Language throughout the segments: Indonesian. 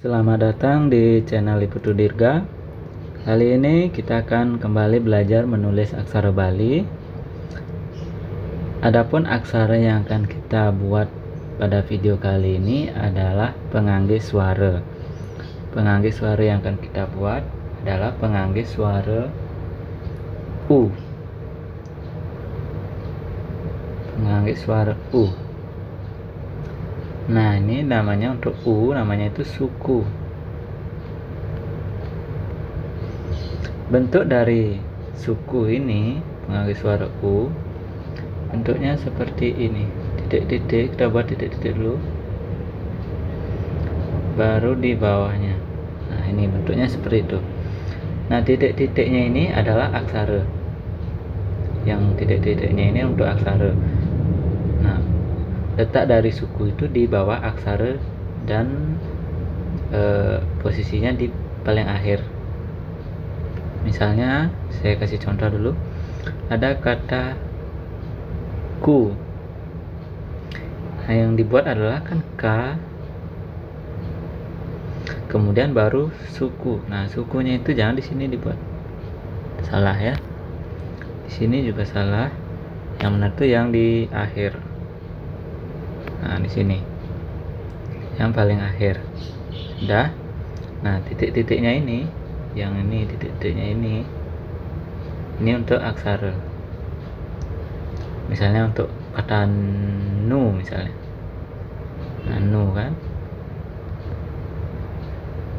Selamat datang di channel Iputu Dirga. Kali ini kita akan kembali belajar menulis aksara Bali. Adapun aksara yang akan kita buat pada video kali ini adalah penganggis suara. Penganggis suara yang akan kita buat adalah penganggis suara U. Penganggis suara U. Nah, ini namanya untuk U, namanya itu suku. Bentuk dari suku ini, penganggis suara U, bentuknya seperti ini. Titik-titik, kita buat titik-titik dulu. Baru di bawahnya. Nah, ini bentuknya seperti itu. Nah, titik-titiknya ini adalah aksara. Yang titik-titiknya ini untuk aksara. Nah, letak dari suku itu di bawah aksara dan posisinya di paling akhir. Misalnya, saya kasih contoh dulu. Ada kata ku. Nah, yang dibuat adalah kan K, kemudian baru suku. Nah, sukunya itu jangan di sini dibuat. Salah ya. Di sini juga salah. Yang benar tuh yang di akhir. Nah, di sini. Yang paling akhir. Sudah. Nah, titik-titiknya ini, yang ini titik-titiknya ini untuk aksara. Misalnya untuk kata nu misalnya. Nah, nu kan.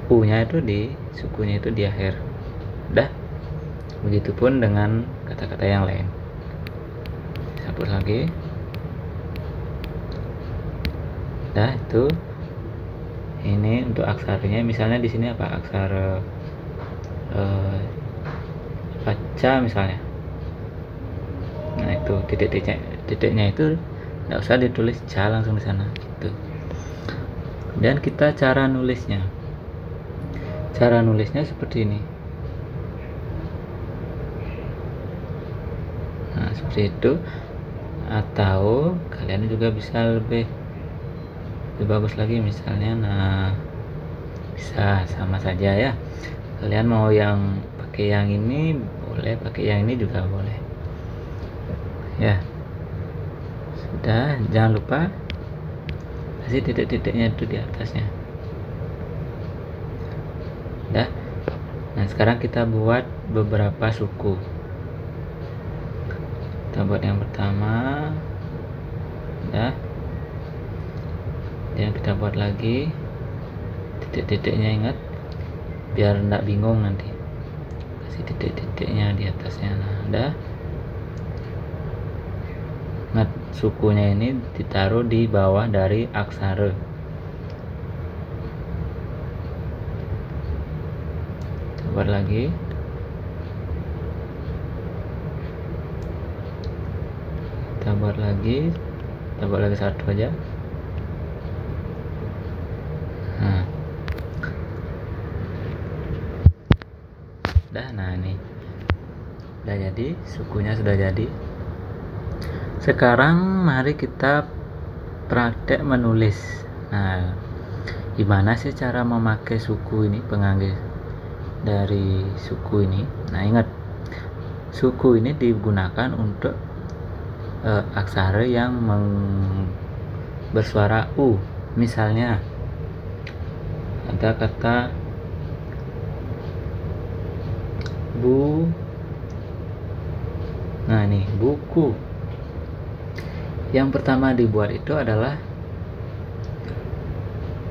U-nya itu di sukunya itu di akhir. Udah. Begitupun dengan kata-kata yang lain. Hapus lagi. Udah, itu. Ini untuk aksaranya. Misalnya di sini apa? Aksara baca misalnya. Nah, itu titiknya itu nggak usah ditulis ja langsung di sana gitu. Dan kita cara nulisnya seperti ini. Nah, seperti itu. Atau kalian juga bisa lebih bagus lagi misalnya. Nah, bisa sama saja ya. Kalian mau yang pakai yang ini boleh, pakai yang ini juga boleh ya. Sudah, jangan lupa kasih titik-titiknya itu di atasnya. Udah. Nah, sekarang kita buat beberapa suku. Kita buat yang pertama. Udah. Dan kita buat lagi titik-titiknya, ingat biar enggak bingung nanti. Kasih titik-titiknya di atasnya. Nah, udah. Ingat, sukunya ini ditaruh di bawah dari aksara. Buat lagi. Kita buat lagi satu aja. Nah, udah. Nah, ini udah jadi, sukunya sudah jadi. Sekarang mari kita praktek menulis. Nah, gimana sih cara memakai suku ini, penganggis dari suku ini? Nah, ingat, suku ini digunakan untuk aksara yang bersuara U. Misalnya ada kata bu. Nah, ini buku. Yang pertama dibuat itu adalah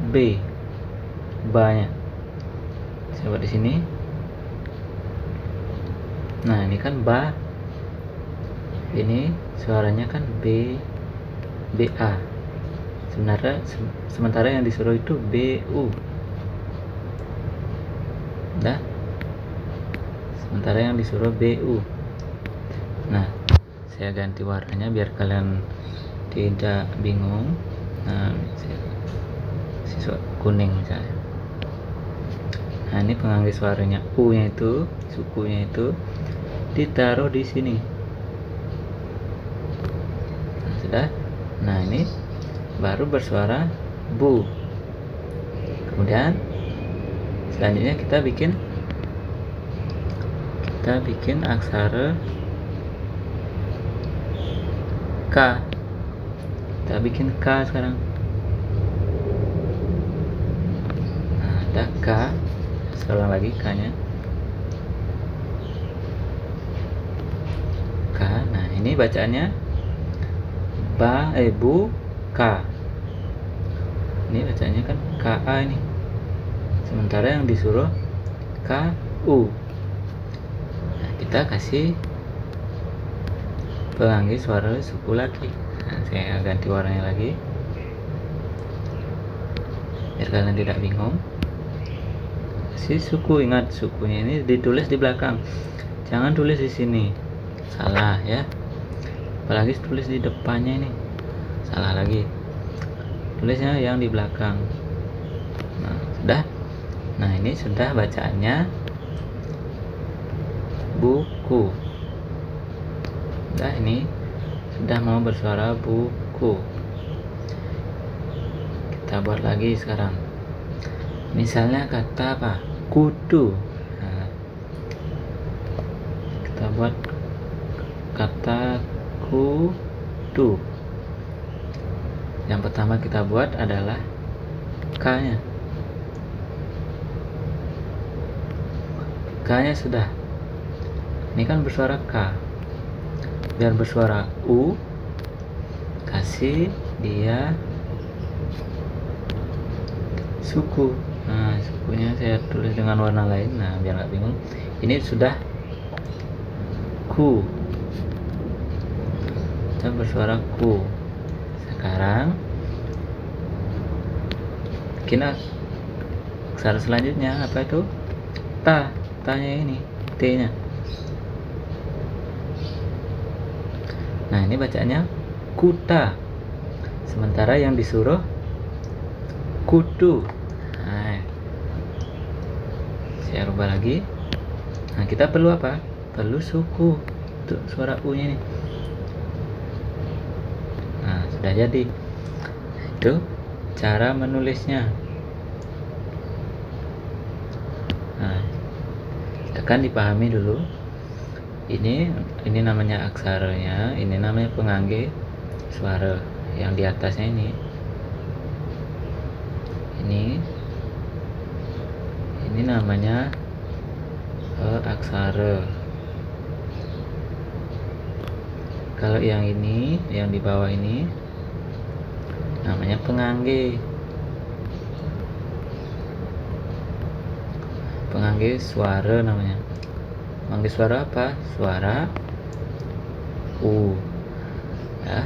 B. Banyak. Saya buat di sini. Nah, ini kan ba. Ini suaranya kan B, BA. Sementara yang disuruh itu BU. Nah, sementara yang disuruh BU. Nah, saya ganti warnanya biar kalian tidak bingung. Nah, siswa kuning misalnya. Nah, ini penganggis suaranya U-nya itu, sukunya itu ditaruh di sini. Nah, sudah. Nah, ini baru bersuara bu. Kemudian Selanjutnya kita bikin aksara K. Kita bikin K sekarang. Nah, ada K. Sekarang lagi K-nya. K. Nah, ini bacaannya bu K. Ini bacaannya kan KA ini. Sementara yang disuruh KU. Nah, kita kasih penganggih suara suku lagi. Nah, saya ganti warnanya lagi biar kalian tidak bingung. Kasih suku, ingat sukunya ini ditulis di belakang, jangan tulis di sini, salah ya. Apalagi tulis di depannya ini salah lagi, tulisnya yang di belakang. Nah, sudah. Nah, ini sudah bacaannya buku. Nah, ini sudah mau bersuara buku. Kita buat lagi sekarang. Misalnya kata apa? Kudu. Nah, kita buat kata kudu. Yang pertama kita buat adalah K-nya. K-nya sudah. Ini kan bersuara K. Biar bersuara U, kasih dia suku. Nah, sukunya saya tulis dengan warna lain. Nah, biar nggak bingung. Ini sudah ku. Kita bersuara ku. Sekarang bikin aksara selanjutnya apa itu? Ta. Ta-nya ini, T-nya. Nah, ini bacaannya kuta. Sementara yang disuruh kudu. Nah, saya rubah lagi. Nah, kita perlu apa? Perlu suku untuk suara U-nya ini. Nah, sudah jadi. Itu cara menulisnya. Nah, akan dipahami dulu. Ini namanya aksaranya, ini namanya penganggih suara yang di atasnya ini. Ini namanya aksara. Kalau yang ini, yang di bawah ini namanya penganggih. Penganggih suara namanya. Penganggih suara apa? Suara U. Ya.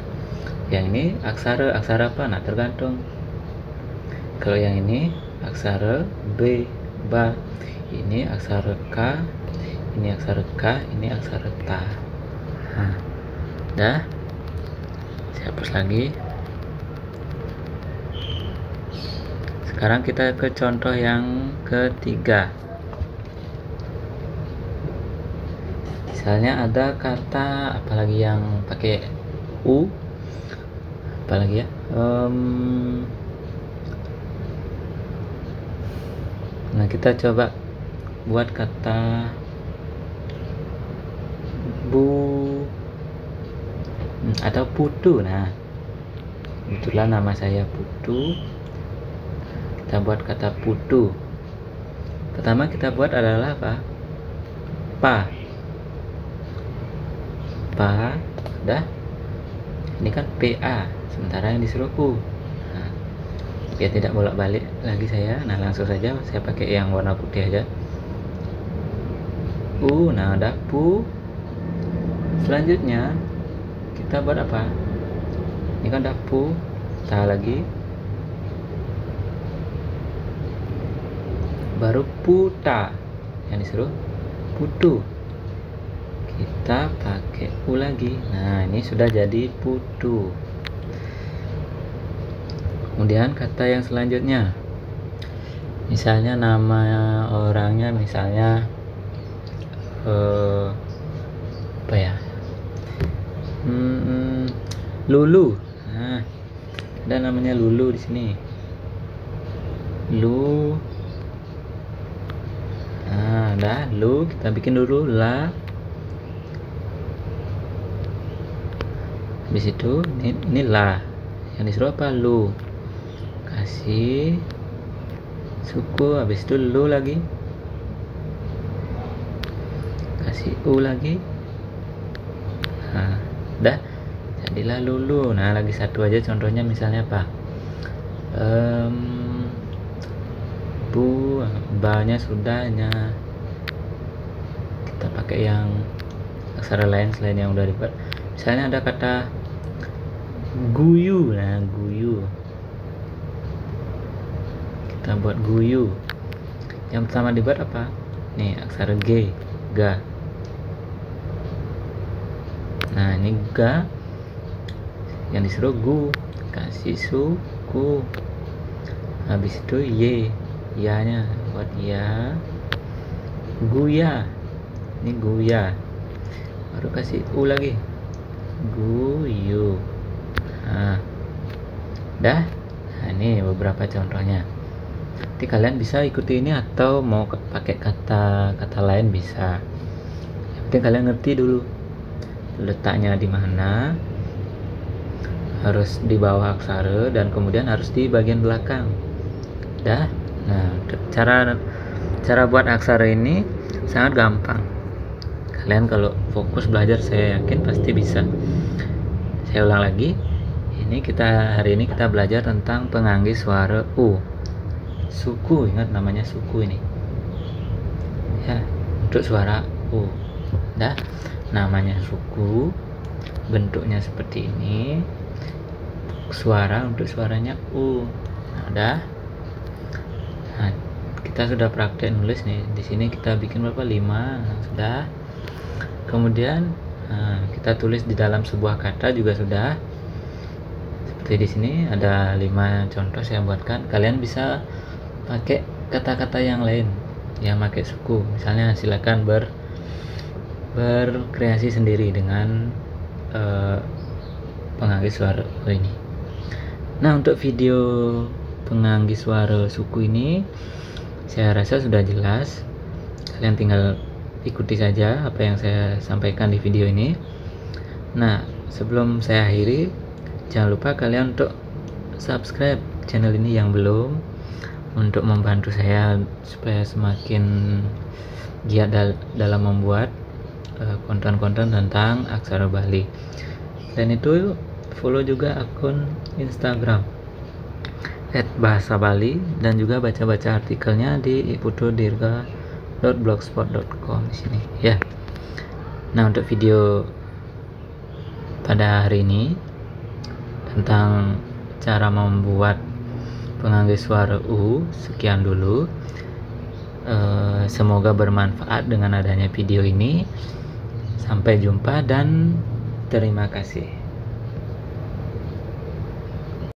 Yang ini aksara apa? Nah, tergantung. Kalau yang ini aksara B, ba. Ini aksara K, ini aksara K, ini aksara ta. Nah, dah. Saya hapus lagi. Sekarang kita ke contoh yang ketiga. Misalnya ada kata apalagi yang pakai U, apalagi ya, nah kita coba buat kata bu atau putu. Nah, itulah nama saya Putu. Kita buat kata putu. Pertama kita buat adalah apa? Pa. Pa, udah. Ini kan PA, sementara yang disuruh ku. Nah, biar tidak bolak-balik lagi saya. Nah, langsung saja saya pakai yang warna putih aja. Nah udah pu. Selanjutnya kita buat apa? Ini kan udah pu, ta lagi. Baru puta, yang disuruh putu. Kita pakai U lagi. Nah, ini sudah jadi putu. Kemudian kata yang selanjutnya, misalnya nama orangnya, misalnya apa ya, Lulu. Nah, ada namanya Lulu di sini. Udah, lu kita bikin dulu la. Habis itu ini la. Yang disuruh apa? Lu. Kasih suku, habis itu lu lagi. Kasih u lagi. Nah, udah jadilah lulu. Nah, lagi satu aja contohnya, misalnya apa? Bu, ba-nya sudahnya kita pakai yang aksara lain selain yang udah dibuat. Misalnya ada kata guyu. Nah, guyu kita buat guyu. Yang pertama dibuat apa? Nih, aksara G, ga. Nah, ini ga, yang disuruh gu, kasih suku. Habis itu y, ya-nya buat ya. Guya, ini guya. Baru kasih u lagi, guyu. Nah, dah. Nah, ini beberapa contohnya. Nanti kalian bisa ikuti ini atau mau pakai kata lain bisa. Yang penting kalian ngerti dulu letaknya di mana, harus di bawah aksara, dan kemudian harus di bagian belakang. Dah. Nah, cara buat aksara ini sangat gampang. Kalian kalau fokus belajar, saya yakin pasti bisa. Saya ulang lagi. Hari ini kita belajar tentang penganggis suara u. Suku, ingat namanya suku ini. Ya, untuk suara u. Dah, namanya suku, bentuknya seperti ini. Suara untuk suaranya u. Nah, dah. Nah, kita sudah praktek nulis nih. Di sini kita bikin berapa? 5. Nah, sudah. Kemudian kita tulis di dalam sebuah kata juga sudah. Seperti di sini ada 5 contoh saya buatkan. Kalian bisa pakai kata-kata yang lain yang pakai suku. Misalnya silakan berkreasi sendiri dengan penganggis suara ini. Nah, untuk video penganggis suara suku ini saya rasa sudah jelas. Kalian tinggal ikuti saja apa yang saya sampaikan di video ini. Nah, sebelum saya akhiri, jangan lupa kalian untuk subscribe channel ini yang belum, untuk membantu saya supaya semakin giat dalam membuat konten-konten tentang aksara Bali. Dan itu follow juga akun Instagram @bahasa-bali, dan juga baca-baca artikelnya di iputodirga.blogspot.com di sini ya. Nah, untuk video pada hari ini tentang cara membuat penganggis suara u sekian dulu. Semoga bermanfaat dengan adanya video ini. Sampai jumpa dan terima kasih.